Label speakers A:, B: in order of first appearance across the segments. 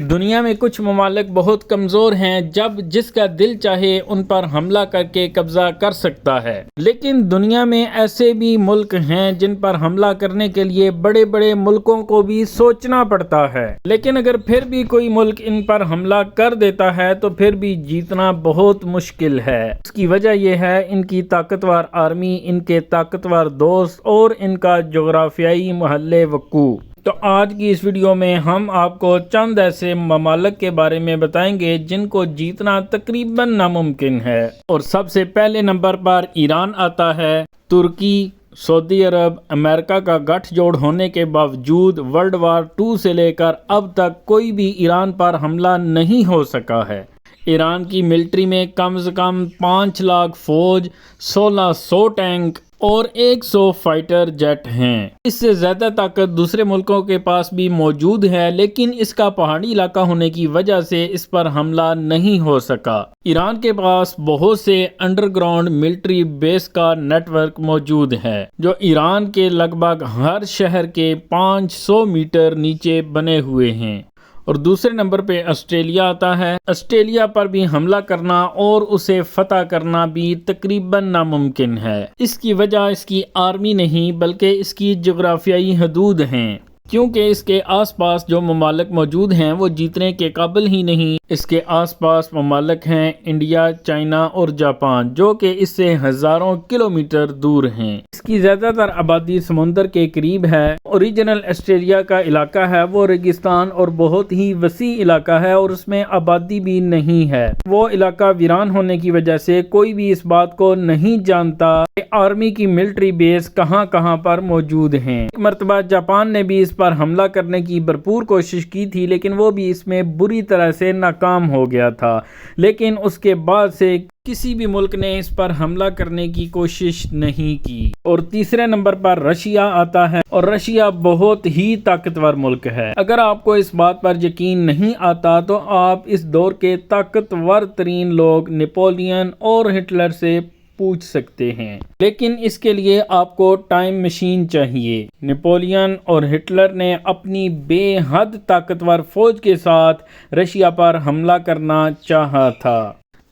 A: دنیا میں کچھ ممالک بہت کمزور ہیں، جب جس کا دل چاہے ان پر حملہ کر کے قبضہ کر سکتا ہے، لیکن دنیا میں ایسے بھی ملک ہیں جن پر حملہ کرنے کے لیے بڑے بڑے ملکوں کو بھی سوچنا پڑتا ہے، لیکن اگر پھر بھی کوئی ملک ان پر حملہ کر دیتا ہے تو پھر بھی جیتنا بہت مشکل ہے۔ اس کی وجہ یہ ہے ان کی طاقتور آرمی، ان کے طاقتور دوست اور ان کا جغرافیائی محل وقوع۔ تو آج کی اس ویڈیو میں ہم آپ کو چند ایسے ممالک کے بارے میں بتائیں گے جن کو جیتنا تقریباً ناممکن ہے، اور سب سے پہلے نمبر پر ایران آتا ہے۔ ترکی، سعودی عرب، امریکہ کا گٹھ جوڑ ہونے کے باوجود ورلڈ وار 2 سے لے کر اب تک کوئی بھی ایران پر حملہ نہیں ہو سکا ہے۔ ایران کی ملٹری میں کم از کم 5 لاکھ فوج، 1600 ٹینک اور 100 فائٹر جیٹ ہیں۔ اس سے زیادہ طاقت دوسرے ملکوں کے پاس بھی موجود ہے، لیکن اس کا پہاڑی علاقہ ہونے کی وجہ سے اس پر حملہ نہیں ہو سکا۔ ایران کے پاس بہت سے انڈر گراؤنڈ ملٹری بیس کا نیٹ ورک موجود ہے، جو ایران کے لگ بھگ ہر شہر کے 500 میٹر نیچے بنے ہوئے ہیں۔ اور دوسرے نمبر پہ آسٹریلیا آتا ہے۔ آسٹریلیا پر بھی حملہ کرنا اور اسے فتح کرنا بھی تقریباً ناممکن ہے۔ اس کی وجہ اس کی آرمی نہیں بلکہ اس کی جغرافیائی حدود ہیں، کیونکہ اس کے آس پاس جو ممالک موجود ہیں وہ جیتنے کے قابل ہی نہیں۔ اس کے آس پاس ممالک ہیں انڈیا، چائنا اور جاپان، جو کہ اس سے ہزاروں کلومیٹر دور ہیں۔ اس کی زیادہ تر آبادی سمندر کے قریب ہے۔ اوریجنل آسٹریلیا کا علاقہ ہے وہ ریگستان اور بہت ہی وسیع علاقہ ہے، اور اس میں آبادی بھی نہیں ہے۔ وہ علاقہ ویران ہونے کی وجہ سے کوئی بھی اس بات کو نہیں جانتا کہ آرمی کی ملٹری بیس کہاں کہاں پر موجود ہیں۔ ایک مرتبہ جاپان نے بھی اس پر حملہ کرنے کی بھرپور کوشش کی تھی، لیکن وہ بھی اس میں بری طرح سے ناکام ہو گیا تھا۔ لیکن اس کے بعد سے کسی بھی ملک نے اس پر حملہ کرنے کی کوشش نہیں کی۔ اور تیسرے نمبر پر رشیا آتا ہے، اور رشیا بہت ہی طاقتور ملک ہے۔ اگر آپ کو اس بات پر یقین نہیں آتا تو آپ اس دور کے طاقتور ترین لوگ نیپولین اور ہٹلر سے پوچھ سکتے ہیں، لیکن اس کے لیے آپ کو ٹائم مشین چاہیے۔ نیپولین اور ہٹلر نے اپنی بے حد طاقتور فوج کے ساتھ رشیا پر حملہ کرنا چاہا تھا،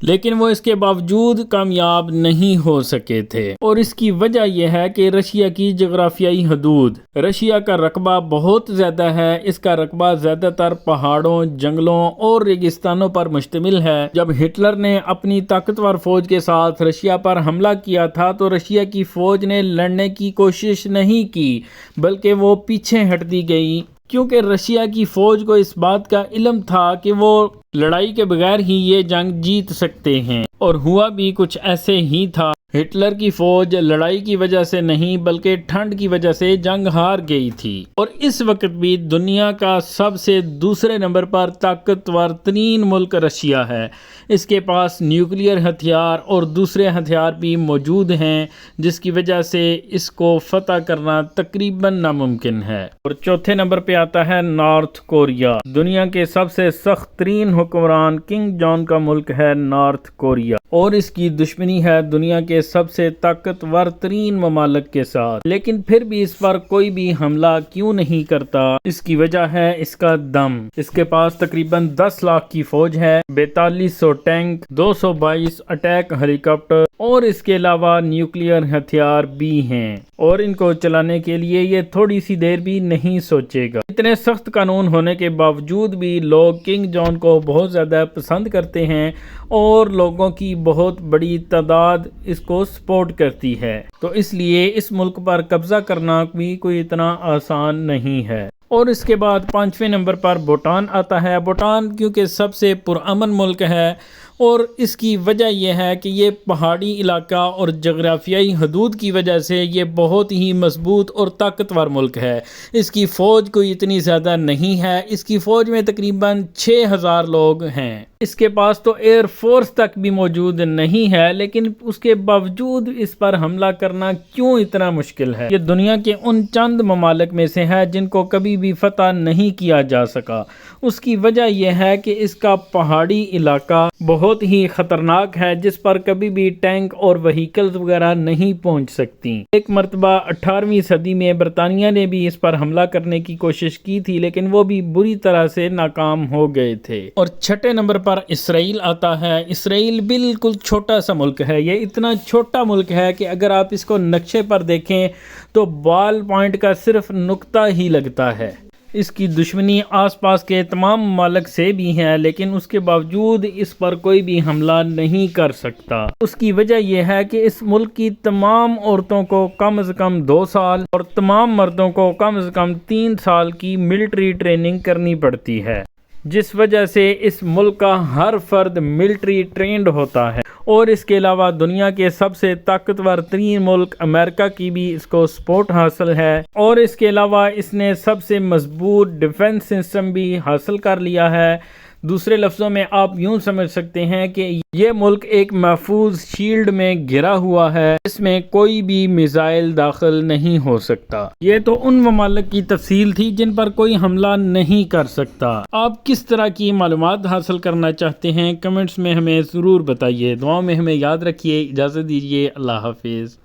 A: لیکن وہ اس کے باوجود کامیاب نہیں ہو سکے تھے، اور اس کی وجہ یہ ہے کہ رشیا کی جغرافیائی حدود۔ رشیا کا رقبہ بہت زیادہ ہے، اس کا رقبہ زیادہ تر پہاڑوں، جنگلوں اور ریگستانوں پر مشتمل ہے۔ جب ہٹلر نے اپنی طاقتور فوج کے ساتھ رشیا پر حملہ کیا تھا تو رشیا کی فوج نے لڑنے کی کوشش نہیں کی، بلکہ وہ پیچھے ہٹتی گئی، کیونکہ رشیا کی فوج کو اس بات کا علم تھا کہ وہ لڑائی کے بغیر ہی یہ جنگ جیت سکتے ہیں، اور ہوا بھی کچھ ایسے ہی تھا۔ ہٹلر کی فوج لڑائی کی وجہ سے نہیں بلکہ ٹھنڈ کی وجہ سے جنگ ہار گئی تھی، اور اس وقت بھی دنیا کا سب سے دوسرے نمبر پر طاقتور ترین ملک رشیا ہے۔ اس کے پاس نیوکلیئر ہتھیار اور دوسرے ہتھیار بھی موجود ہیں، جس کی وجہ سے اس کو فتح کرنا تقریباً ناممکن ہے۔ اور چوتھے نمبر پہ آتا ہے نارتھ کوریا۔ دنیا کے سب سے سخت ترین حکمران کنگ جان کا ملک ہے نارتھ کوریا، اور اس کی دشمنی ہے دنیا کے سب سے طاقتور ترین ممالک کے ساتھ، لیکن پھر بھی اس پر کوئی بھی حملہ کیوں نہیں کرتا؟ اس کی وجہ ہے اس کا دم۔ اس کے پاس تقریباً 10 لاکھ کی فوج ہے، 4200 ٹینک، 222 اٹیک ہیلی کاپٹر، اور اس کے علاوہ نیوکلیئر ہتھیار بھی ہیں، اور ان کو چلانے کے لیے یہ تھوڑی سی دیر بھی نہیں سوچے گا۔ اتنے سخت قانون ہونے کے باوجود بھی لوگ کنگ جان کو بہت زیادہ پسند کرتے ہیں، اور لوگوں کی بہت بڑی تعداد اس کو سپورٹ کرتی ہے، تو اس لیے اس ملک پر قبضہ کرنا بھی کوئی اتنا آسان نہیں ہے۔ اور اس کے بعد 5ویں نمبر پر بھوٹان آتا ہے۔ بھوٹان کیونکہ سب سے پرامن ملک ہے، اور اس کی وجہ یہ ہے کہ یہ پہاڑی علاقہ اور جغرافیائی حدود کی وجہ سے یہ بہت ہی مضبوط اور طاقتور ملک ہے۔ اس کی فوج کوئی اتنی زیادہ نہیں ہے، اس کی فوج میں تقریباً 6000 لوگ ہیں۔ اس کے پاس تو ایئر فورس تک بھی موجود نہیں ہے، لیکن اس کے باوجود اس پر حملہ کرنا کیوں اتنا مشکل ہے؟ یہ دنیا کے ان چند ممالک میں سے ہے جن کو کبھی بھی فتح نہیں کیا جا سکا۔ اس کی وجہ یہ ہے کہ اس کا پہاڑی علاقہ بہت ہی خطرناک ہے، جس پر کبھی بھی ٹینک اور وہیکلز وغیرہ نہیں پہنچ سکتی۔ ایک مرتبہ 18ویں صدی میں برطانیہ نے بھی اس پر حملہ کرنے کی کوشش کی تھی، لیکن وہ بھی بری طرح سے ناکام ہو گئے تھے۔ اور چھٹے نمبر پر اسرائیل آتا ہے۔ اسرائیل بالکل چھوٹا سا ملک ہے۔ یہ اتنا چھوٹا ملک ہے کہ اگر آپ اس کو نقشے پر دیکھیں تو بال پوائنٹ کا صرف نقطہ ہی لگتا ہے۔ اس کی دشمنی آس پاس کے تمام ممالک سے بھی ہے، لیکن اس کے باوجود اس پر کوئی بھی حملہ نہیں کر سکتا۔ اس کی وجہ یہ ہے کہ اس ملک کی تمام عورتوں کو کم از کم 2 سال اور تمام مردوں کو کم از کم 3 سال کی ملٹری ٹریننگ کرنی پڑتی ہے، جس وجہ سے اس ملک کا ہر فرد ملٹری ٹرینڈ ہوتا ہے۔ اور اس کے علاوہ دنیا کے سب سے طاقتور ترین ملک امریکہ کی بھی اس کو سپورٹ حاصل ہے، اور اس کے علاوہ اس نے سب سے مضبوط ڈیفنس سسٹم بھی حاصل کر لیا ہے۔ دوسرے لفظوں میں آپ یوں سمجھ سکتے ہیں کہ یہ ملک ایک محفوظ شیلڈ میں گھرا ہوا ہے، اس میں کوئی بھی میزائل داخل نہیں ہو سکتا۔ یہ تو ان ممالک کی تفصیل تھی جن پر کوئی حملہ نہیں کر سکتا۔ آپ کس طرح کی معلومات حاصل کرنا چاہتے ہیں کمنٹس میں ہمیں ضرور بتائیے۔ دعاؤں میں ہمیں یاد رکھیے۔ اجازت دیجیے، اللہ حافظ۔